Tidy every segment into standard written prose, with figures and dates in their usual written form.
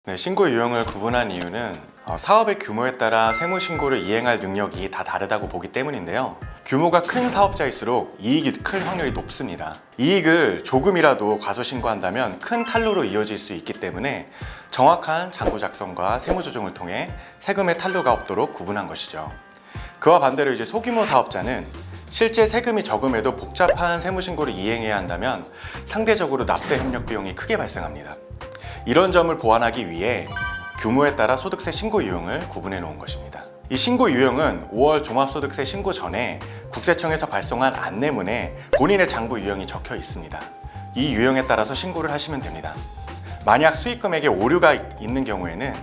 네, 신고 유형을 구분한 이유는 사업의 규모에 따라 세무신고를 이행할 능력이 다 다르다고 보기 때문인데요. 규모가 큰 사업자일수록 이익이 클 확률이 높습니다. 이익을 조금이라도 과소신고한다면 큰 탈루로 이어질 수 있기 때문에 정확한 장부 작성과 세무조정을 통해 세금의 탈루가 없도록 구분한 것이죠. 그와 반대로 이제 소규모 사업자는 실제 세금이 적음에도 복잡한 세무신고를 이행해야 한다면 상대적으로 납세 협력 비용이 크게 발생합니다. 이런 점을 보완하기 위해 규모에 따라 소득세 신고 유형을 구분해 놓은 것입니다. 이 신고 유형은 5월 종합소득세 신고 전에 국세청에서 발송한 안내문에 본인의 장부 유형이 적혀 있습니다. 이 유형에 따라서 신고를 하시면 됩니다. 만약 수익금액에 오류가 있는 경우에는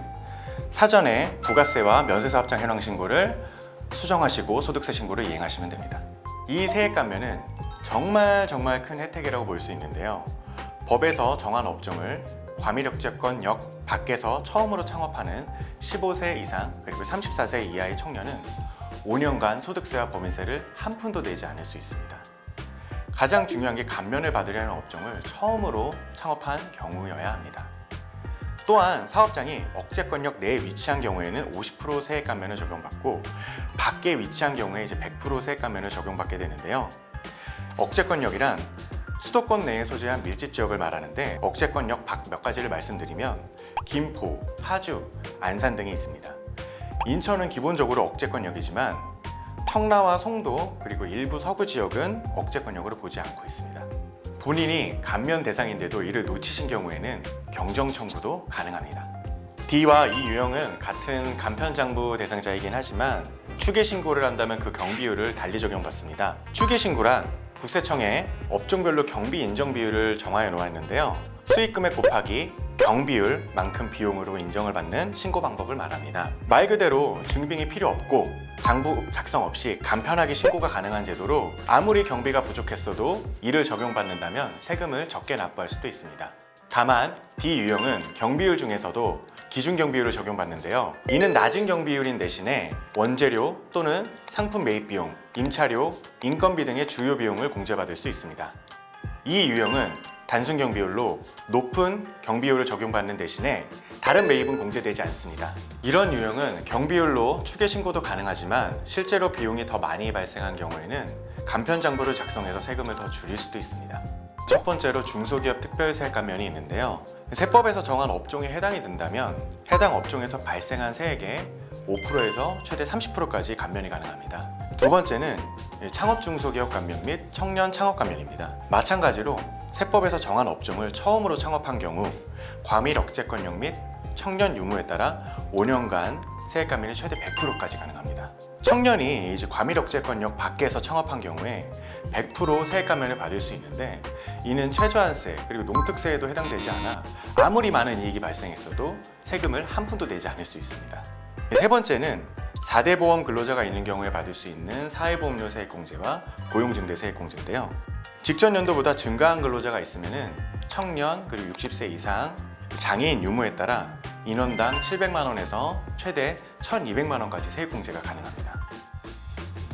사전에 부가세와 면세사업장 현황 신고를 수정하시고 소득세 신고를 이행하시면 됩니다. 이 세액 감면은 정말 큰 혜택이라고 볼 수 있는데요. 법에서 정한 업종을 과밀역제권역 밖에서 처음으로 창업하는 15세 이상 그리고 34세 이하의 청년은 5년간 소득세와 법인세를 한 푼도 내지 않을 수 있습니다. 가장 중요한 게 감면을 받으려는 업종을 처음으로 창업한 경우여야 합니다. 또한 사업장이 억제권역 내에 위치한 경우에는 50% 세액 감면을 적용받고 밖에 위치한 경우에 이제 100% 세액 감면을 적용받게 되는데요. 억제권역이란 수도권 내에 소재한 밀집 지역을 말하는데 억제권역 밖 몇 가지를 말씀드리면 김포, 파주, 안산 등이 있습니다. 인천은 기본적으로 억제권역이지만 청라와 송도 그리고 일부 서구 지역은 억제권역으로 보지 않고 있습니다. 본인이 감면 대상인데도 이를 놓치신 경우에는 경정 청구도 가능합니다. D와 E 유형은 같은 간편장부 대상자이긴 하지만 추계신고를 한다면 그 경비율을 달리 적용받습니다. 추계신고란 국세청에 업종별로 경비 인정 비율을 정하여 놓았는데요. 수익금액 곱하기 경비율만큼 비용으로 인정을 받는 신고 방법을 말합니다. 말 그대로 증빙이 필요 없고 장부 작성 없이 간편하게 신고가 가능한 제도로 아무리 경비가 부족했어도 이를 적용받는다면 세금을 적게 납부할 수도 있습니다. 다만 D 유형은 경비율 중에서도 기준 경비율을 적용받는데요. 이는 낮은 경비율인 대신에 원재료 또는 상품 매입 비용, 임차료, 인건비 등의 주요 비용을 공제받을 수 있습니다. 이 유형은 단순 경비율로 높은 경비율을 적용받는 대신에 다른 매입은 공제되지 않습니다. 이런 유형은 경비율로 추계 신고도 가능하지만 실제로 비용이 더 많이 발생한 경우에는 간편장부를 작성해서 세금을 더 줄일 수도 있습니다. 첫 번째로 중소기업 특별세액 감면이 있는데요. 세법에서 정한 업종에 해당이 된다면 해당 업종에서 발생한 세액의 5%에서 최대 30%까지 감면이 가능합니다. 두 번째는 창업 중소기업 감면 및 청년 창업 감면입니다. 마찬가지로 세법에서 정한 업종을 처음으로 창업한 경우 과밀억제권역 및 청년 유무에 따라 5년간 세액 감면이 최대 100%까지 가능합니다. 청년이 이제 과밀억제권역 밖에서 창업한 경우에 100% 세액 감면을 받을 수 있는데 이는 최저한세 그리고 농특세에도 해당되지 않아 아무리 많은 이익이 발생했어도 세금을 한 푼도 내지 않을 수 있습니다. 세 번째는 4대 보험 근로자가 있는 경우에 받을 수 있는 사회보험료 세액공제와 고용증대 세액공제인데요. 직전 연도보다 증가한 근로자가 있으면 청년 그리고 60세 이상 장애인 유무에 따라 인원당 700만 원에서 최대 1,200만 원까지 세액공제가 가능합니다.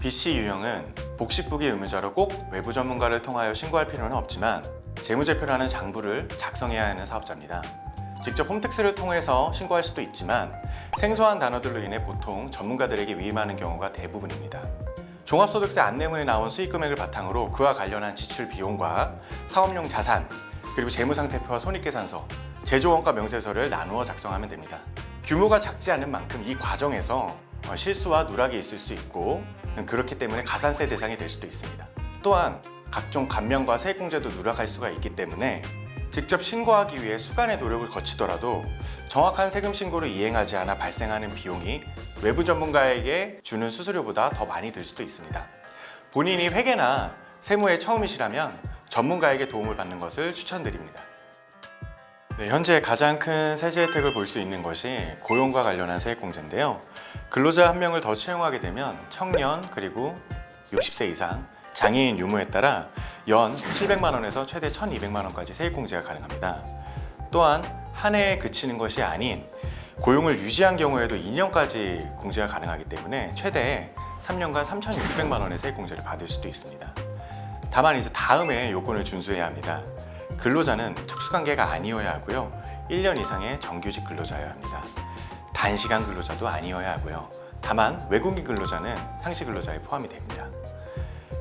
BC 유형은 복식부기 의무자로 꼭 외부 전문가를 통하여 신고할 필요는 없지만 재무제표라는 장부를 작성해야 하는 사업자입니다. 직접 홈택스를 통해서 신고할 수도 있지만 생소한 단어들로 인해 보통 전문가들에게 위임하는 경우가 대부분입니다. 종합소득세 안내문에 나온 수익금액을 바탕으로 그와 관련한 지출 비용과 사업용 자산 그리고 재무상태표와 손익계산서, 제조원가 명세서를 나누어 작성하면 됩니다. 규모가 작지 않은 만큼 이 과정에서 실수와 누락이 있을 수 있고 그렇기 때문에 가산세 대상이 될 수도 있습니다. 또한 각종 감면과 세액공제도 누락할 수가 있기 때문에 직접 신고하기 위해 수간의 노력을 거치더라도 정확한 세금 신고를 이행하지 않아 발생하는 비용이 외부 전문가에게 주는 수수료보다 더 많이 들 수도 있습니다. 본인이 회계나 세무에 처음이시라면 전문가에게 도움을 받는 것을 추천드립니다. 네, 현재 가장 큰 세제 혜택을 볼 수 있는 것이 고용과 관련한 세액공제인데요. 근로자 한 명을 더 채용하게 되면 청년 그리고 60세 이상 장애인 유무에 따라 연 700만 원에서 최대 1,200만 원까지 세액공제가 가능합니다. 또한 한 해에 그치는 것이 아닌 고용을 유지한 경우에도 2년까지 공제가 가능하기 때문에 최대 3년간 3,600만 원의 세액공제를 받을 수도 있습니다. 다만 이제 다음에 요건을 준수해야 합니다. 근로자는 특수관계가 아니어야 하고요. 1년 이상의 정규직 근로자여야 합니다. 단시간 근로자도 아니어야 하고요. 다만 외국인 근로자는 상시 근로자에 포함이 됩니다.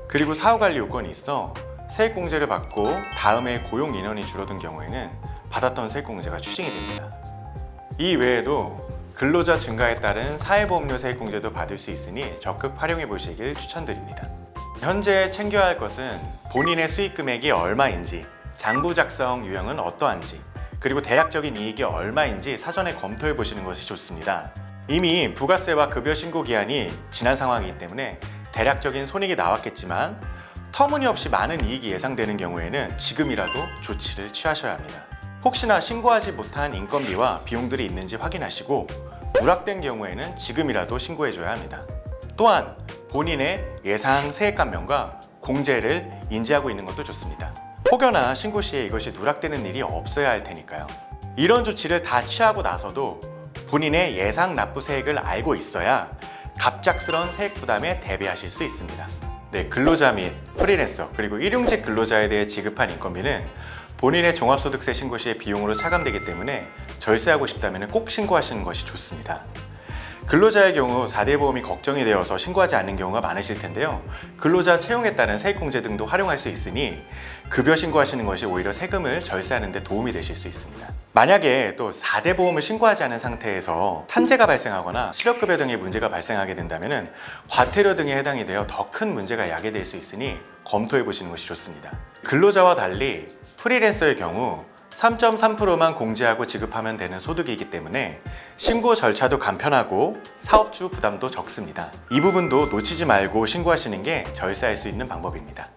그리고 사후관리 요건이 있어 세액공제를 받고 다음해 고용 인원이 줄어든 경우에는 받았던 세액공제가 추징이 됩니다. 이 외에도 근로자 증가에 따른 사회보험료 세액공제도 받을 수 있으니 적극 활용해 보시길 추천드립니다. 현재 챙겨야 할 것은 본인의 수익 금액이 얼마인지, 장부 작성 유형은 어떠한지, 그리고 대략적인 이익이 얼마인지 사전에 검토해 보시는 것이 좋습니다. 이미 부가세와 급여 신고 기한이 지난 상황이기 때문에 대략적인 손익이 나왔겠지만 터무니없이 많은 이익이 예상되는 경우에는 지금이라도 조치를 취하셔야 합니다. 혹시나 신고하지 못한 인건비와 비용들이 있는지 확인하시고 누락된 경우에는 지금이라도 신고해줘야 합니다. 또한 본인의 예상 세액 감면과 공제를 인지하고 있는 것도 좋습니다. 혹여나 신고 시에 이것이 누락되는 일이 없어야 할 테니까요. 이런 조치를 다 취하고 나서도 본인의 예상 납부 세액을 알고 있어야 갑작스러운 세액 부담에 대비하실 수 있습니다. 네, 근로자 및 프리랜서 그리고 일용직 근로자에 대해 지급한 인건비는 본인의 종합소득세 신고 시의 비용으로 차감되기 때문에 절세하고 싶다면 꼭 신고하시는 것이 좋습니다. 근로자의 경우 4대 보험이 걱정이 되어서 신고하지 않는 경우가 많으실 텐데요. 근로자 채용에 따른 세액공제 등도 활용할 수 있으니 급여 신고하시는 것이 오히려 세금을 절세하는 데 도움이 되실 수 있습니다. 만약에 또 4대 보험을 신고하지 않은 상태에서 산재가 발생하거나 실업급여 등의 문제가 발생하게 된다면 과태료 등에 해당이 되어 더 큰 문제가 야기될 수 있으니 검토해 보시는 것이 좋습니다. 근로자와 달리 프리랜서의 경우 3.3%만 공제하고 지급하면 되는 소득이기 때문에 신고 절차도 간편하고 사업주 부담도 적습니다. 이 부분도 놓치지 말고 신고하시는 게 절세할 수 있는 방법입니다.